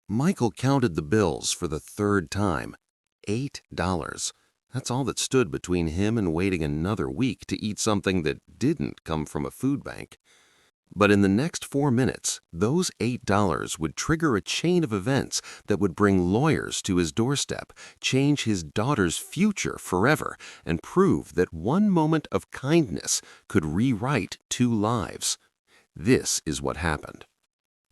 Michael counted the bills for the third time. $8. That's all that stood between him and waiting another week to eat something that didn't come from a food bank. But in the next 4 minutes, those $8 would trigger a chain of events that would bring lawyers to his doorstep, change his daughter's future forever, and prove that one moment of kindness could rewrite 2 lives. This is what happened.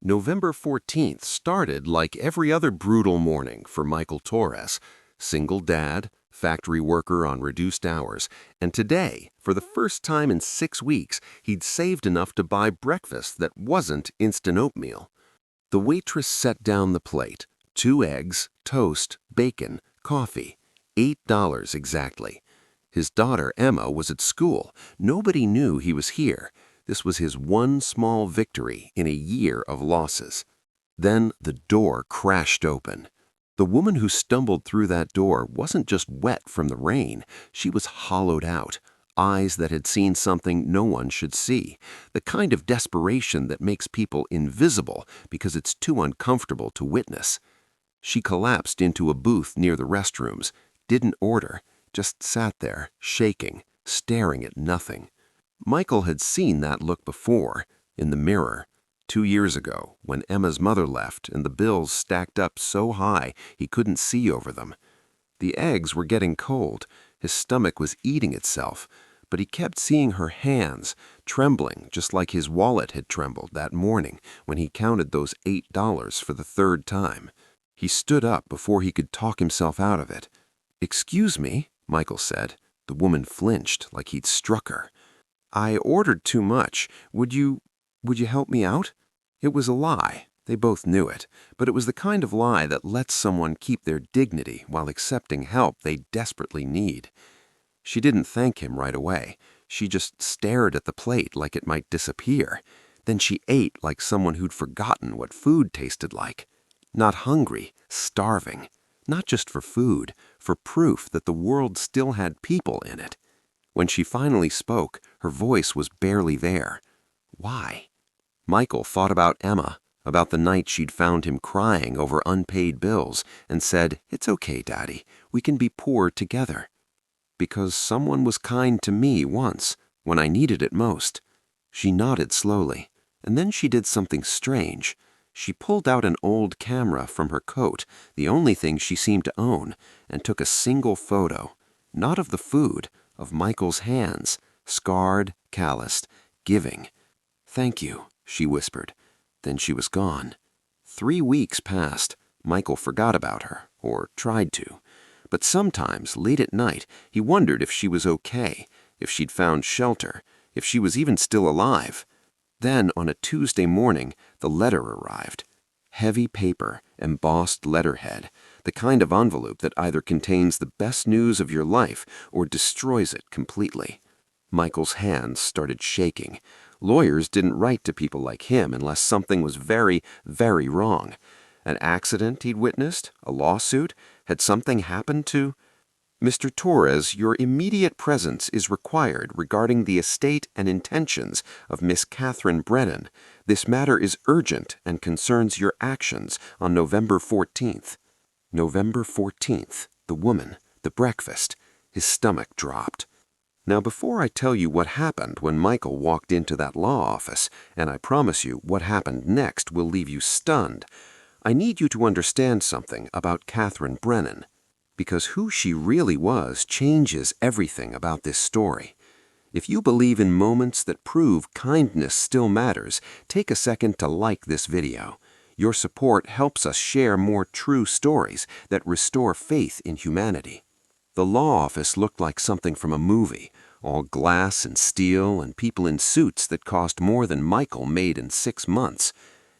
November 14th started like every other brutal morning for Michael Torres, single dad, factory worker on reduced hours, and today, for the first time in 6 weeks, he'd saved enough to buy breakfast that wasn't instant oatmeal. The waitress set down the plate, 2 eggs, toast, bacon, coffee, $8 exactly. His daughter Emma was at school. Nobody knew he was here. This was his one small victory in a year of losses. Then the door crashed open. The woman who stumbled through that door wasn't just wet from the rain. She was hollowed out, eyes that had seen something no one should see, the kind of desperation that makes people invisible because it's too uncomfortable to witness. She collapsed into a booth near the restrooms, didn't order, just sat there, shaking, staring at nothing. Michael had seen that look before, in the mirror, 2 years ago, when Emma's mother left and the bills stacked up so high he couldn't see over them. The eggs were getting cold, his stomach was eating itself, but he kept seeing her hands, trembling just like his wallet had trembled that morning when he counted those $8 for the third time. He stood up before he could talk himself out of it. "Excuse me," Michael said. The woman flinched like he'd struck her. "I ordered too much. Would you help me out?" It was a lie. They both knew it, but it was the kind of lie that lets someone keep their dignity while accepting help they desperately need. She didn't thank him right away. She just stared at the plate like it might disappear. Then she ate like someone who'd forgotten what food tasted like. Not hungry, starving. Not just for food, for proof that the world still had people in it. When she finally spoke, her voice was barely there. Why? Michael thought about Emma, about the night she'd found him crying over unpaid bills, and said, "It's okay, Daddy, we can be poor together." "Because someone was kind to me once, when I needed it most." She nodded slowly, and then she did something strange. She pulled out an old camera from her coat, the only thing she seemed to own, and took a single photo, not of the food, of Michael's hands, scarred, calloused, giving. "Thank you," she whispered. Then she was gone. 3 weeks passed. Michael forgot about her, or tried to. But sometimes, late at night, he wondered if she was okay, if she'd found shelter, if she was even still alive. Then, on a Tuesday morning, the letter arrived. Heavy paper, embossed letterhead, the kind of envelope that either contains the best news of your life or destroys it completely. Michael's hands started shaking. Lawyers didn't write to people like him unless something was very, very wrong. An accident he'd witnessed? A lawsuit? Had something happened to... "Mr. Torres, your immediate presence is required regarding the estate and intentions of Miss Catherine Brennan. This matter is urgent and concerns your actions on November 14th. November 14th, the woman, the breakfast. His stomach dropped. Now, before I tell you what happened when Michael walked into that law office, and I promise you what happened next will leave you stunned, I need you to understand something about Catherine Brennan. Because who she really was changes everything about this story. If you believe in moments that prove kindness still matters, take a second to like this video. Your support helps us share more true stories that restore faith in humanity. The law office looked like something from a movie, all glass and steel and people in suits that cost more than Michael made in 6 months.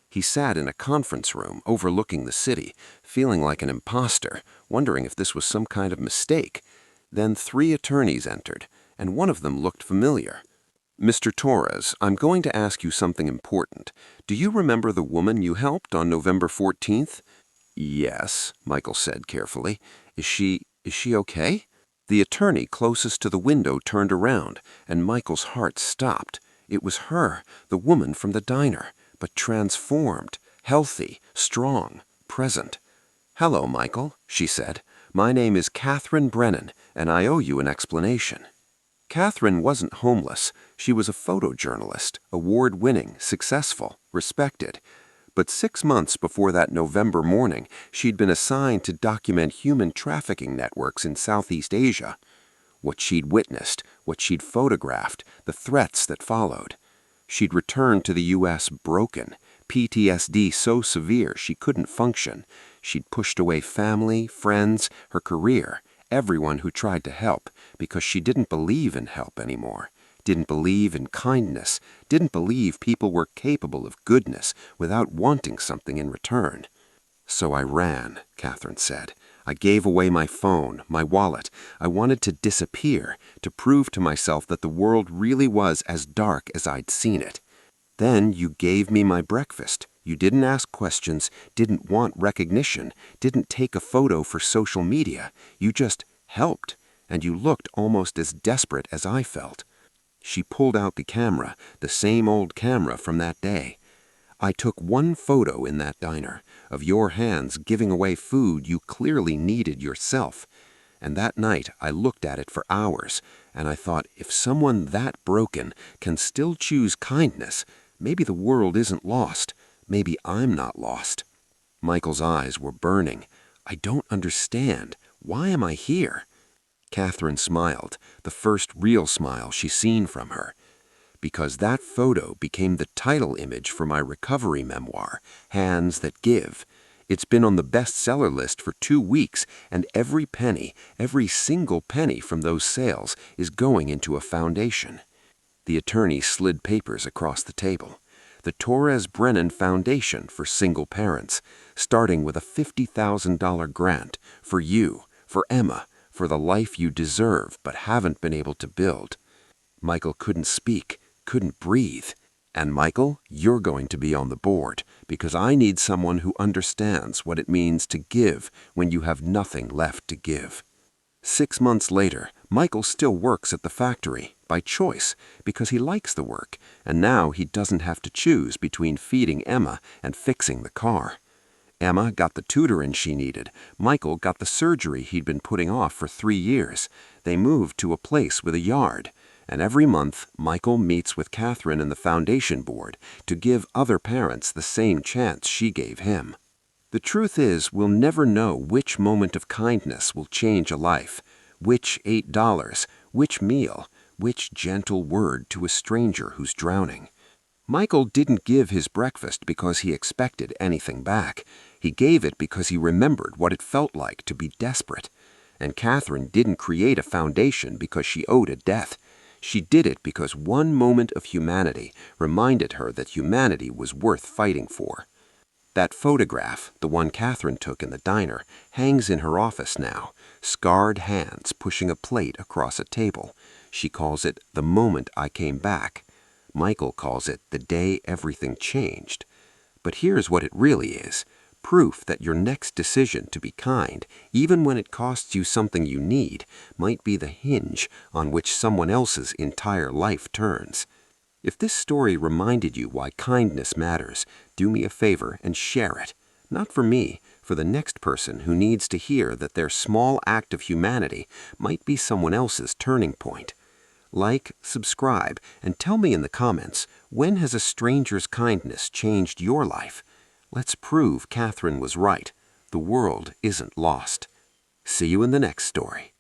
He sat in a conference room overlooking the city, feeling like an imposter, wondering if this was some kind of mistake. Then 3 attorneys entered, and one of them looked familiar. "Mr. Torres, I'm going to ask you something important. Do you remember the woman you helped on November 14th? "Yes," Michael said carefully. Is she okay?" The attorney closest to the window turned around, and Michael's heart stopped. It was her, the woman from the diner, but transformed, healthy, strong, present. "Hello, Michael," she said. "My name is Catherine Brennan, and I owe you an explanation." Catherine wasn't homeless. She was a photojournalist, award-winning, successful, respected. But 6 months before that November morning, she'd been assigned to document human trafficking networks in Southeast Asia. What she'd witnessed, what she'd photographed, the threats that followed. She'd returned to the U.S. broken, PTSD so severe she couldn't function. She'd pushed away family, friends, her career, everyone who tried to help, because she didn't believe in help anymore, didn't believe in kindness, didn't believe people were capable of goodness without wanting something in return. "So I ran," Catherine said. "I gave away my phone, my wallet. I wanted to disappear, to prove to myself that the world really was as dark as I'd seen it. Then you gave me my breakfast. You didn't ask questions, didn't want recognition, didn't take a photo for social media. You just helped, and you looked almost as desperate as I felt." She pulled out the camera, the same old camera from that day. "I took one photo in that diner of your hands giving away food you clearly needed yourself. And that night I looked at it for hours, and I thought, if someone that broken can still choose kindness, maybe the world isn't lost. Maybe I'm not lost." Michael's eyes were burning. "I don't understand. Why am I here?" Catherine smiled, the first real smile she's seen from her. "Because that photo became the title image for my recovery memoir, Hands That Give. It's been on the bestseller list for 2 weeks, and every penny, every single penny from those sales is going into a foundation." The attorney slid papers across the table. "The Torres Brennan Foundation for Single Parents, starting with a $50,000 grant for you, for Emma, for the life you deserve but haven't been able to build." Michael couldn't speak, couldn't breathe. "And Michael, you're going to be on the board, because I need someone who understands what it means to give when you have nothing left to give." 6 months later, Michael still works at the factory, by choice, because he likes the work, and now he doesn't have to choose between feeding Emma and fixing the car. Emma got the tutoring she needed. Michael got the surgery he'd been putting off for 3 years. They moved to a place with a yard. And every month, Michael meets with Catherine and the foundation board to give other parents the same chance she gave him. The truth is, we'll never know which moment of kindness will change a life, which $8, which meal, which gentle word to a stranger who's drowning. Michael didn't give his breakfast because he expected anything back. He gave it because he remembered what it felt like to be desperate. And Catherine didn't create a foundation because she owed a debt. She did it because one moment of humanity reminded her that humanity was worth fighting for. That photograph, the one Catherine took in the diner, hangs in her office now, scarred hands pushing a plate across a table. She calls it the moment I came back. Michael calls it the day everything changed. But here's what it really is. Proof that your next decision to be kind, even when it costs you something you need, might be the hinge on which someone else's entire life turns. If this story reminded you why kindness matters, do me a favor and share it. Not for me, for the next person who needs to hear that their small act of humanity might be someone else's turning point. Like, subscribe, and tell me in the comments, when has a stranger's kindness changed your life? Let's prove Catherine was right. The world isn't lost. See you in the next story.